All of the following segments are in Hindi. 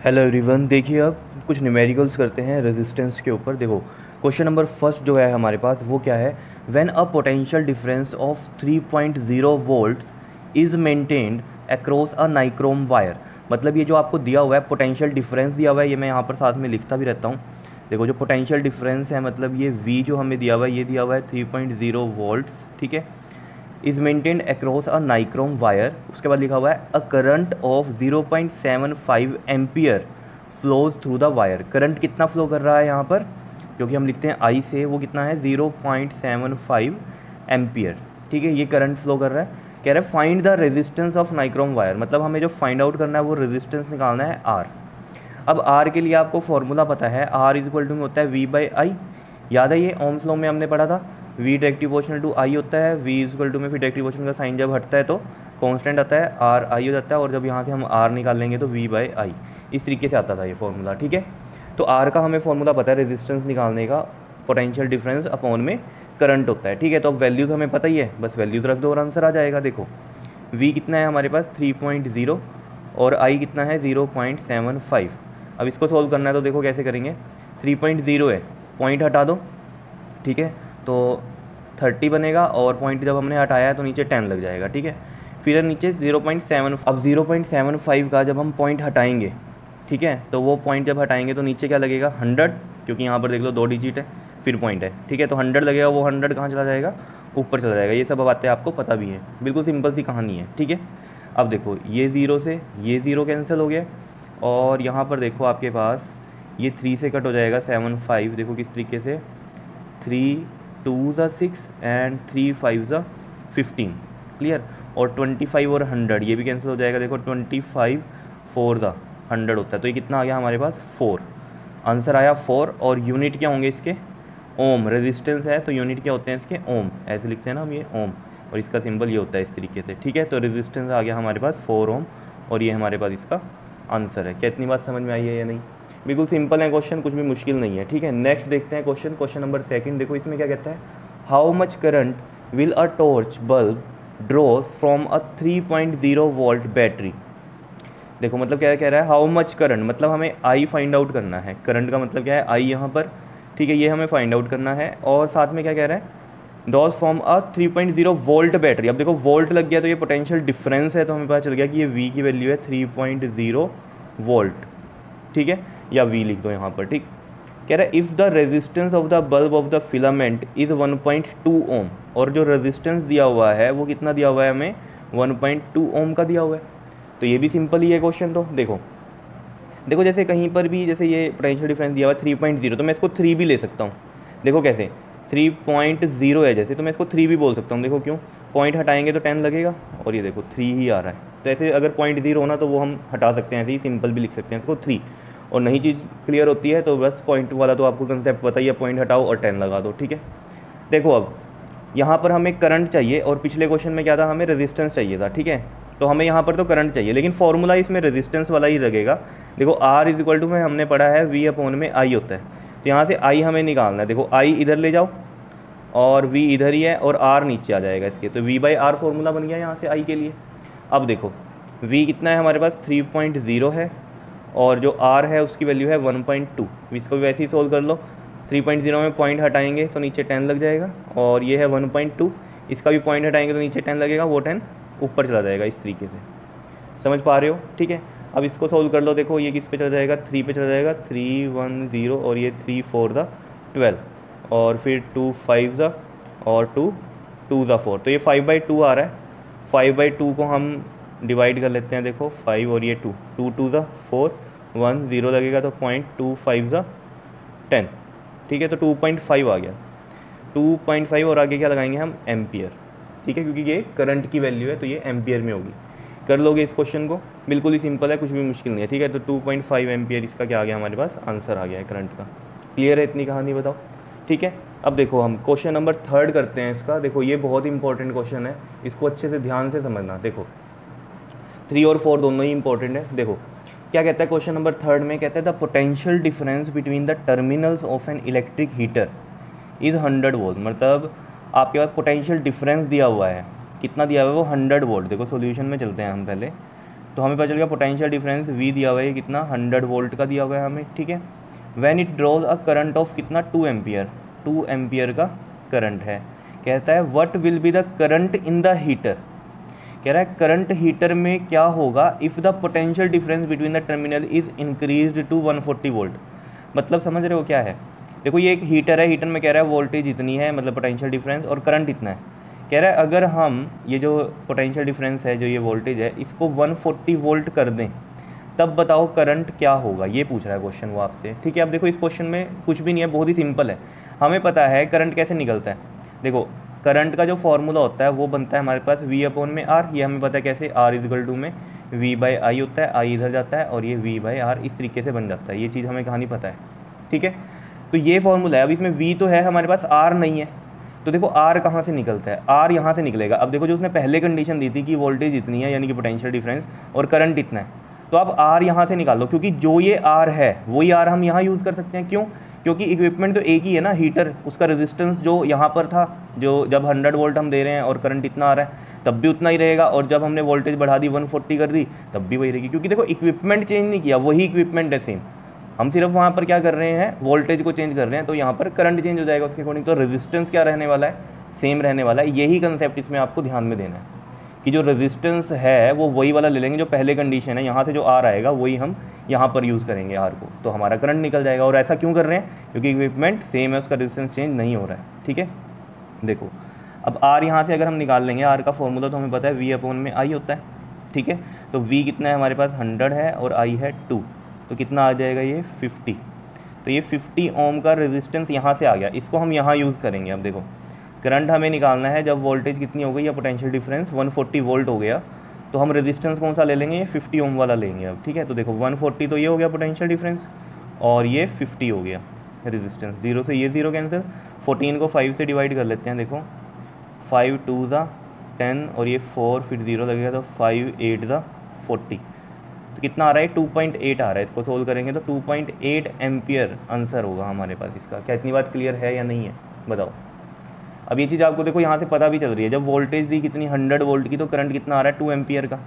हेलो एवरीवन, देखिए अब कुछ न्यूमेरिकल्स करते हैं रेजिस्टेंस के ऊपर। देखो क्वेश्चन नंबर फर्स्ट जो है हमारे पास वो क्या है, when a potential difference of 3.0 volts is maintained across a nichrome wire. मतलब ये जो आपको दिया हुआ है पोटेंशियल डिफरेंस दिया हुआ है, ये मैं यहाँ पर साथ में लिखता भी रहता हूँ। देखो जो पोटेंशियल डिफरेंस है मतलब ये V जो हमें दिया हुआ है, ये दिया हुआ है 3.0 वोल्ट्स, ठीक है, is maintained across a nichrome wire. उसके बाद लिखा हुआ है a current of 0.75 ampere flows through the wire. Current कितना फ्लो कर रहा है यहाँ पर, क्योंकि हम लिखते हैं आई से, वो कितना है 0.75 एम्पियर, ठीक है, ये करंट फ्लो कर रहा है। कह रहा है find the resistance of nichrome wire, मतलब हमें जो फाइंड आउट करना है वो रेजिस्टेंस निकालना है आर। अब आर के लिए आपको फॉर्मूला पता है, आर इज इक्वल टू में होता है वी बाई आई, याद है ये ओम्स लॉ में हमने पढ़ा था, वी डायरेक्टली प्रोपोर्शनल टू आई होता है, वी इज इक्वल टू में फिर डायरेक्टली प्रोपोर्शनल का साइन जब हटता है तो कांस्टेंट आता है, आर आई हो जाता है, और जब यहाँ से हम आर निकाल लेंगे तो वी बाई आई, इस तरीके से आता था ये फॉर्मूला, ठीक है। तो आर का हमें फॉर्मूला पता है रेजिस्टेंस निकालने का, पोटेंशियल डिफरेंस अपॉन में करंट होता है, ठीक है। तो अब वैल्यूज़ हमें पता ही है, बस वैल्यूज़ रख दो और आंसर आ जाएगा। देखो वी कितना है हमारे पास 3.0 और आई कितना है 0.75। अब इसको सॉल्व करना है तो देखो कैसे करेंगे, 3.0 है, पॉइंट हटा दो, ठीक है, तो 30 बनेगा, और पॉइंट जब हमने हटाया है तो नीचे 10 लग जाएगा, ठीक है। फिर नीचे 0.7, अब 0.75 का जब हम पॉइंट हटाएंगे, ठीक है, तो वो पॉइंट जब हटाएंगे तो नीचे क्या लगेगा 100, क्योंकि यहाँ पर देख लो 2 डिजिट है फिर पॉइंट है, ठीक है, तो 100 लगेगा, वो 100 कहाँ चला जाएगा, ऊपर चला जाएगा। ये सब बातें आपको पता भी है, बिल्कुल सिंपल सी कहानी है, ठीक है। अब देखो ये 0 से ये 0 कैंसिल हो गया, और यहाँ पर देखो आपके पास ये 3 से कट हो जाएगा 7 5, देखो किस तरीके से 3 2 ज़ा 6 एंड 3 5 ज़ा 15, क्लियर। और 25 और 100 ये भी कैंसिल हो जाएगा, देखो 25 4 ज़ा 100 होता है, तो ये कितना आ गया हमारे पास 4, आंसर आया 4। और यूनिट क्या होंगे इसके, ओम, रेजिस्टेंस है तो यूनिट क्या होते हैं इसके, ओम, ऐसे लिखते हैं ना हम ये ओम, और इसका सिंबल ये होता है इस तरीके से, ठीक है। तो रेजिस्टेंस आ गया हमारे पास 4 ओम, और ये हमारे पास इसका आंसर है। क्या इतनी बात समझ में आई है या नहीं, बिल्कुल सिंपल है क्वेश्चन, कुछ भी मुश्किल नहीं है, ठीक है। नेक्स्ट देखते हैं क्वेश्चन नंबर सेकंड। देखो इसमें क्या कहता है, how much current will a torch bulb draw from a 3.0 volt battery. देखो मतलब क्या कह रहा है, हाउ मच करंट, मतलब हमें आई फाइंड आउट करना है, करंट का मतलब क्या है आई यहाँ पर, ठीक है, ये हमें फाइंड आउट करना है। और साथ में क्या कह रहा है, draws from a 3.0 volt battery. अब देखो वोल्ट लग गया तो ये पोटेंशियल डिफरेंस है, तो हमें पता चल गया कि ये V की वैल्यू है 3.0 वोल्ट, ठीक है, या V लिख दो यहाँ पर, ठीक। कह रहा है if the resistance of the bulb of the filament is 1.2 ओम, और जो रेजिस्टेंस दिया हुआ है वो कितना दिया हुआ है हमें 1.2 ओम का दिया हुआ है। तो ये भी सिंपल ही है क्वेश्चन। तो देखो जैसे कहीं पर भी जैसे ये पोटेंशियल डिफरेंस दिया हुआ है 3.0, तो मैं इसको 3 भी ले सकता हूँ। देखो कैसे 3.0 है जैसे, तो मैं इसको 3 भी बोल सकता हूँ। देखो क्यों, पॉइंट हटाएंगे तो 10 लगेगा, और ये देखो 3 ही आ रहा है। तो ऐसे अगर 0.0 होना तो वो हम हटा सकते हैं, ऐसे ही सिंपल भी लिख सकते हैं इसको 3, और नई चीज़ क्लियर होती है तो बस पॉइंट वाला तो आपको कंसेप्ट पता ही है, पॉइंट हटाओ और 10 लगा दो, ठीक है। देखो अब यहाँ पर हमें करंट चाहिए, और पिछले क्वेश्चन में क्या था, हमें रेजिस्टेंस चाहिए था, ठीक है। तो हमें यहाँ पर तो करंट चाहिए, लेकिन फॉर्मूला इसमें रेजिस्टेंस वाला ही लगेगा। देखो आर इज इक्वल टू में हमने पढ़ा है V अपॉन में आई होता है, तो यहाँ से आई हमें निकालना है। देखो आई इधर ले जाओ और V इधर ही है, और आर नीचे आ जाएगा इसके, तो V बाई आर फॉर्मूला बन गया यहाँ से आई के लिए। अब देखो V कितना है हमारे पास 3.0 है, और जो R है उसकी वैल्यू है 1.2, इसको भी वैसे ही सोल्व कर लो। 3.0 में पॉइंट हटाएंगे तो नीचे 10 लग जाएगा, और ये है 1.2, इसका भी पॉइंट हटाएंगे तो नीचे 10 लगेगा, वो 10 ऊपर चला जाएगा, इस तरीके से समझ पा रहे हो, ठीक है। अब इसको सोल्व कर लो, देखो ये किस पे चला जाएगा, 3 पे चला जाएगा, 3 1 0, और ये 3 4 द 12, और फिर 2 5 ज़ा, और 2 2 ज़ा 4, तो ये 5/2 आ रहा है। 5/2 को हम डिवाइड कर लेते हैं, देखो 5 और ये 2, 2 2 ज़ा 4, 1 0 लगेगा, तो 0.25 ज़ा 10, ठीक है, तो 2.5 आ गया, 2.5, और आगे क्या लगाएंगे हम, एम्पियर, ठीक है, क्योंकि ये करंट की वैल्यू है तो ये एम्पियर में होगी। कर लोगे इस क्वेश्चन को, बिल्कुल ही सिंपल है, कुछ भी मुश्किल नहीं है, ठीक है। तो 2.5 एम्पियर इसका क्या आ गया हमारे पास, आंसर आ गया है करंट का। क्लियर है इतनी कहानी, बताओ, ठीक है। अब देखो हम क्वेश्चन नंबर थर्ड करते हैं इसका। देखो ये बहुत इंपॉर्टेंट क्वेश्चन है, इसको अच्छे से ध्यान से समझना। देखो 3 और 4 दोनों ही इंपॉर्टेंट है। देखो क्या कहता है क्वेश्चन नंबर थर्ड में, कहता है the potential difference between the terminals of an electric heater is 100 volt. मतलब आपके पास पोटेंशियल डिफरेंस दिया हुआ है, कितना दिया हुआ है वो 100 वोल्ट। देखो सॉल्यूशन में चलते हैं हम पहले, तो हमें पता चल गया पोटेंशियल डिफरेंस V दिया हुआ है कितना 100 वोल्ट का दिया हुआ है हमें, ठीक है। When it draws a current of कितना 2 एम्पियर, 2 एम्पियर का करंट है। कहता है what will be the current in the heater, कह रहा है करंट हीटर में क्या होगा if the potential difference between the terminal is increased to 140 volt. मतलब समझ रहे हो क्या है, देखो ये एक हीटर है, हीटर में कह रहा है वोल्टेज इतनी है मतलब पोटेंशियल डिफरेंस और करंट इतना है। कह रहा है अगर हम ये जो पोटेंशियल डिफरेंस है, जो ये वोल्टेज है, इसको 140 वोल्ट कर दें तब बताओ करंट क्या होगा, ये पूछ रहा है क्वेश्चन वो आपसे, ठीक है। अब देखो इस क्वेश्चन में कुछ भी नहीं है, बहुत ही सिंपल है। हमें पता है करंट कैसे निकलता है, देखो करंट का जो फॉर्मूला होता है वो बनता है हमारे पास V अपॉन में R, ये हमें पता है कैसे, R इजकल टू में V/I होता है, I इधर जाता है और ये V/R इस तरीके से बन जाता है, ये चीज़ हमें कहानी पता है, ठीक है। तो ये फॉर्मूला है। अब इसमें V तो है हमारे पास, R नहीं है, तो देखो R कहाँ से निकलता है, R यहाँ से निकलेगा। अब देखो जो उसने पहले कंडीशन दी थी कि वोल्टेज इतनी है यानी कि पोटेंशियल डिफरेंस और करंट इतना है, तो अब R यहाँ से निकाल लो, क्योंकि जो ये R है वही R हम यहाँ यूज़ कर सकते हैं। क्यों? क्योंकि इक्विपमेंट तो एक ही है ना, हीटर, उसका रेजिस्टेंस जो यहाँ पर था, जो जब 100 वोल्ट हम दे रहे हैं और करंट इतना आ रहा है तब भी उतना ही रहेगा, और जब हमने वोल्टेज बढ़ा दी 140 कर दी तब भी वही रहेगी, क्योंकि देखो इक्विपमेंट चेंज नहीं किया, वही इक्विपमेंट है सेम, हम सिर्फ वहाँ पर क्या कर रहे हैं, वोल्टेज को चेंज कर रहे हैं, तो यहाँ पर करंट चेंज हो जाएगा उसके अकॉर्डिंग। तो रेजिस्टेंस क्या रहने वाला है, सेम रहने वाला है। यही कंसेप्ट इसमें आपको ध्यान में देना है कि जो रेजिस्टेंस है वो वही वाला ले लेंगे जो पहले कंडीशन है, यहाँ से जो R आएगा वही हम यहाँ पर यूज़ करेंगे R को, तो हमारा करंट निकल जाएगा। और ऐसा क्यों कर रहे हैं, क्योंकि इक्विपमेंट सेम है, उसका रेजिस्टेंस चेंज नहीं हो रहा है, ठीक है। देखो अब R यहाँ से अगर हम निकाल लेंगे, R का फॉर्मूला तो हमें पता है V अपॉन में I होता है, ठीक है। तो V कितना है हमारे पास 100 है और I है 2, तो कितना आ जाएगा ये 50। तो ये 50 ओम का रेजिस्टेंस यहाँ से आ गया, इसको हम यहाँ यूज़ करेंगे। अब देखो करंट हमें निकालना है जब वोल्टेज कितनी हो गई या पोटेंशियल डिफरेंस 140 वोल्ट हो गया, तो हम रेजिस्टेंस कौन सा ले लेंगे, ये 50 ओम वाला लेंगे अब, ठीक है। तो देखो 140 तो ये हो गया पोटेंशियल डिफरेंस और ये 50 हो गया रेजिस्टेंस, 0 से ये 0 कैंसिल, 14 को 5 से डिवाइड कर लेते हैं। देखो 5 2 ज़ा 10 और ये 4 फिर 0 लगेगा, तो 5 8 ज़ा 40, तो कितना आ रहा है 2.8 आ रहा है। इसको सोल्व करेंगे तो 2.8 एम्पियर आंसर होगा हमारे पास इसका। क्या इतनी बात क्लियर है या नहीं है, बताओ। अब ये चीज़ आपको देखो यहाँ से पता भी चल रही है, जब वोल्टेज दी कितनी 100 वोल्ट की, तो करंट कितना आ रहा है 2 एम्पियर का।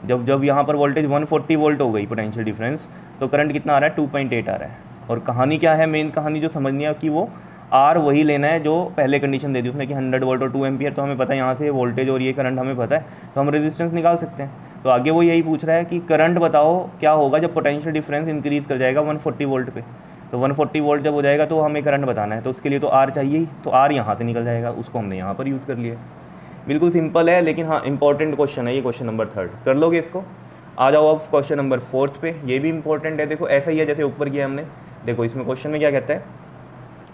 जब यहाँ पर वोल्टेज 140 वोल्ट हो गई पोटेंशियल डिफरेंस, तो करंट कितना आ रहा है 2.8 आ रहा है। और कहानी क्या है, मेन कहानी जो समझनी है कि वो R वही लेना है जो पहले कंडीशन दे दी उसने कि 100 वोल्ट और 2 एम्पियर, तो हमें पता है यहाँ से वोल्टेज और ये करंट हमें पता है, तो हम रेजिस्टेंस निकाल सकते हैं। तो आगे वो यही पूछ रहा है कि करंट बताओ क्या होगा जब पोटेंशियल डिफरेंस इंक्रीज़ कर जाएगा 140 वोल्ट पे। तो 140 वोल्ट जब हो जाएगा तो हमें करंट बताना है, तो उसके लिए तो R चाहिए ही, तो R यहाँ से निकल जाएगा, उसको हमने यहाँ पर यूज़ कर लिया। बिल्कुल सिंपल है, लेकिन हाँ इंपॉर्टेंट क्वेश्चन है ये, क्वेश्चन नंबर 3 कर लोगे इसको। आ जाओ अब क्वेश्चन नंबर 4 पे, ये भी इंपॉर्टेंट है। देखो ऐसा ही है जैसे ऊपर किया हमने। देखो इसमें क्वेश्चन में क्या कहता है,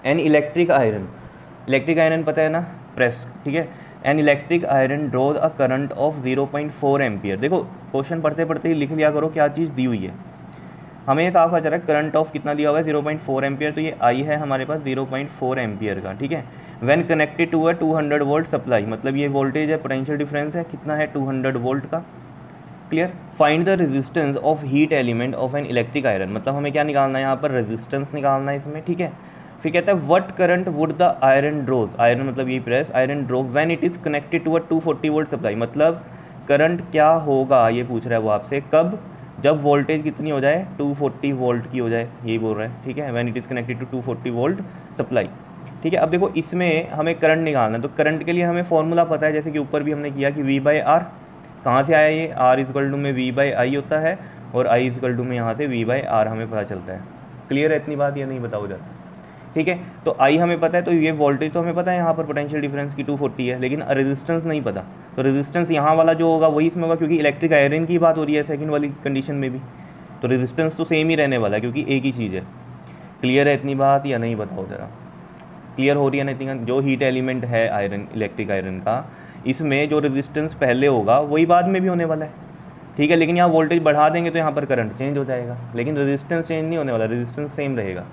एन इलेक्ट्रिक आयरन पता है ना, प्रेस, ठीक है। An electric iron draws a current of 0.4 ampere. देखो क्वेश्चन पढ़ते पढ़ते ही लिख लिया करो क्या चीज़ दी हुई है। हमें साफ आ रहा है करंट ऑफ कितना दिया हुआ है 0.4 एम्पियर, तो ये आई है हमारे पास 0.4 एम्पियर का, ठीक है। When connected to a 200 volt supply, मतलब ये वोल्टेज है, पोटेंशियल डिफरेंस है कितना है 200 वोल्ट का, clear. Find the resistance of heat element of an electric iron, मतलब हमें क्या निकालना है यहाँ पर, रेजिस्टेंस निकालना है इसमें, ठीक है। फिर कहता है what current would the iron draws, iron मतलब ये press, iron draw when it is connected to a 240 volt supply, मतलब करंट क्या होगा ये पूछ रहा है वो आपसे, कब, जब वोल्टेज कितनी हो जाए 240 वोल्ट की हो जाए, यही बोल रहा है, ठीक है। When it is connected to 240 volt supply, ठीक है। अब देखो इसमें हमें करंट निकालना है, तो करंट के लिए हमें फॉर्मूला पता है, जैसे कि ऊपर भी हमने किया कि V/R, कहाँ से आया ये, R इजकल टू में V/I होता है और I इजकल टू में यहाँ से V/R हमें पता चलता है। क्लियर है इतनी बात या नहीं, बताओ जरा, ठीक है। तो I हमें पता है, तो ये वोल्टेज तो हमें पता है यहाँ पर पोटेंशियल डिफरेंस की 240 है, लेकिन रेजिस्टेंस नहीं पता, तो रेजिस्टेंस यहाँ वाला जो होगा वही इसमें होगा, क्योंकि इलेक्ट्रिक आयरन की बात हो रही है सेकंड वाली कंडीशन में भी, तो रेजिस्टेंस तो सेम ही रहने वाला है क्योंकि एक ही चीज़ है। क्लियर है इतनी बात या नहीं, बताओ ज़रा, क्लियर हो रही है ना इतनी। जो हीट एलिमेंट है आयरन, इलेक्ट्रिक आयरन का, इसमें जो रेजिस्टेंस पहले होगा वही बाद में भी होने वाला है, ठीक है। लेकिन यहाँ वोल्टेज बढ़ा देंगे तो यहाँ पर करंट चेंज हो जाएगा, लेकिन रेजिस्टेंस चेंज नहीं होने वाला, रेजिस्टेंस सेम रहेगा।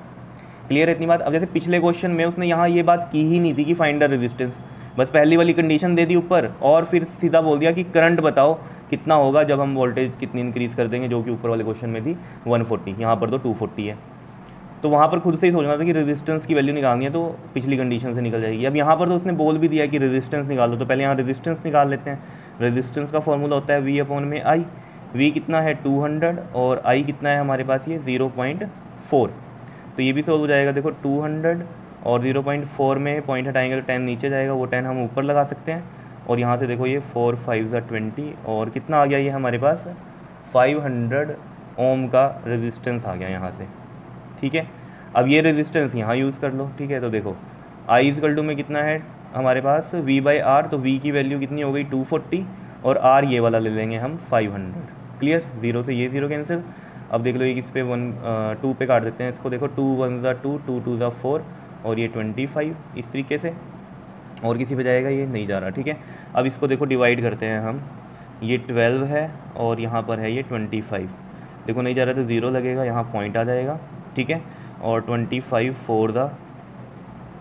क्लियर है इतनी बात। अब जैसे पिछले क्वेश्चन में उसने यहाँ ये बात की ही नहीं थी कि फाइंड द रेजिस्टेंस, बस पहली वाली कंडीशन दे दी ऊपर और फिर सीधा बोल दिया कि करंट बताओ कितना होगा जब हम वोल्टेज कितनी इंक्रीज़ कर देंगे, जो कि ऊपर वाले क्वेश्चन में थी 140, यहाँ पर तो 240 है। तो वहाँ पर खुद से ही सोचना था कि रेजिस्टेंस की वैल्यू निकालनी है तो पिछली कंडीशन से निकल जाएगी। अब यहाँ पर तो उसने बोल भी दिया कि रेजिस्टेंस निकाल दो, तो पहले यहाँ रेजिस्टेंस निकाल लेते हैं। रेजिस्टेंस का फॉर्मूला होता है V/I, V कितना है 200 और I कितना है हमारे पास ये 0.4, तो ये भी सोल्व हो जाएगा। देखो 200 और 0.4 में पॉइंट हटाएंगे तो 10 नीचे जाएगा, वो 10 हम ऊपर लगा सकते हैं। और यहाँ से देखो ये 4 5 20 और कितना आ गया ये हमारे पास 500 ओम का रेजिस्टेंस आ गया यहाँ से, ठीक है। अब ये रेजिस्टेंस यहाँ यूज़ कर लो, ठीक है। तो देखो I इक्वल टू में कितना है हमारे पास V/R, तो V की वैल्यू कितनी हो गई 240 और R ये वाला ले लेंगे हम 500, क्लियर। 0 से ये 0 कैंसिल। अब देख लो ये किस पे 2 पे काट देते हैं इसको, देखो 2 1 ज़ा 2 2 2 ज़ा 4 और ये 25 इस तरीके से, और किसी पे जाएगा ये नहीं जा रहा, ठीक है। अब इसको देखो डिवाइड करते हैं हम, ये 12 है और यहाँ पर है ये 25, देखो नहीं जा रहा तो 0 लगेगा, यहाँ पॉइंट आ जाएगा, ठीक है। और 25 4 दा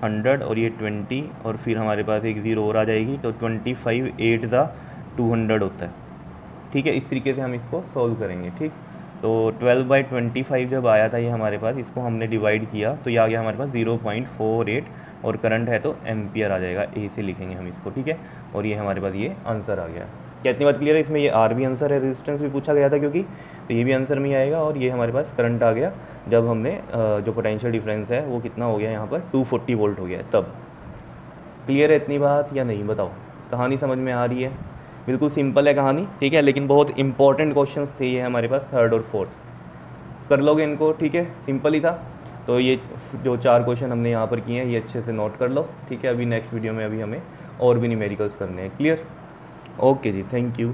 100 और ये 20 और फिर हमारे पास एक 0 और आ जाएगी, तो 25 8 दा 200 होता है, ठीक है। इस तरीके से हम इसको सॉल्व करेंगे, ठीक। तो 12/25 जब आया था ये हमारे पास, इसको हमने डिवाइड किया तो ये आ गया हमारे पास 0.48 और करंट है तो एम्पियर आ जाएगा, ए से लिखेंगे हम इसको, ठीक है। और ये हमारे पास ये आंसर आ गया। क्या इतनी बात क्लियर है? इसमें ये आर भी आंसर है, रेजिस्टेंस भी पूछा गया था क्योंकि, तो ये भी आंसर में ही आएगा। और ये हमारे पास करंट आ गया जब हमने जो पोटेंशियल डिफरेंस है वो कितना हो गया यहाँ पर 240 वोल्ट हो गया है तब। क्लियर है इतनी बात या नहीं बताओ? कहानी समझ में आ रही है? बिल्कुल सिंपल है कहानी, ठीक है, लेकिन बहुत इंपॉर्टेंट क्वेश्चंस थे ये हमारे पास, 3rd और 4th कर लोगे इनको, ठीक है, सिंपल ही था। तो ये जो 4 क्वेश्चन हमने यहाँ पर किए हैं ये अच्छे से नोट कर लो, ठीक है। अभी नेक्स्ट वीडियो में अभी हमें और भी न्यूमेरिकल्स करने हैं, clear? Okay ji, thank you.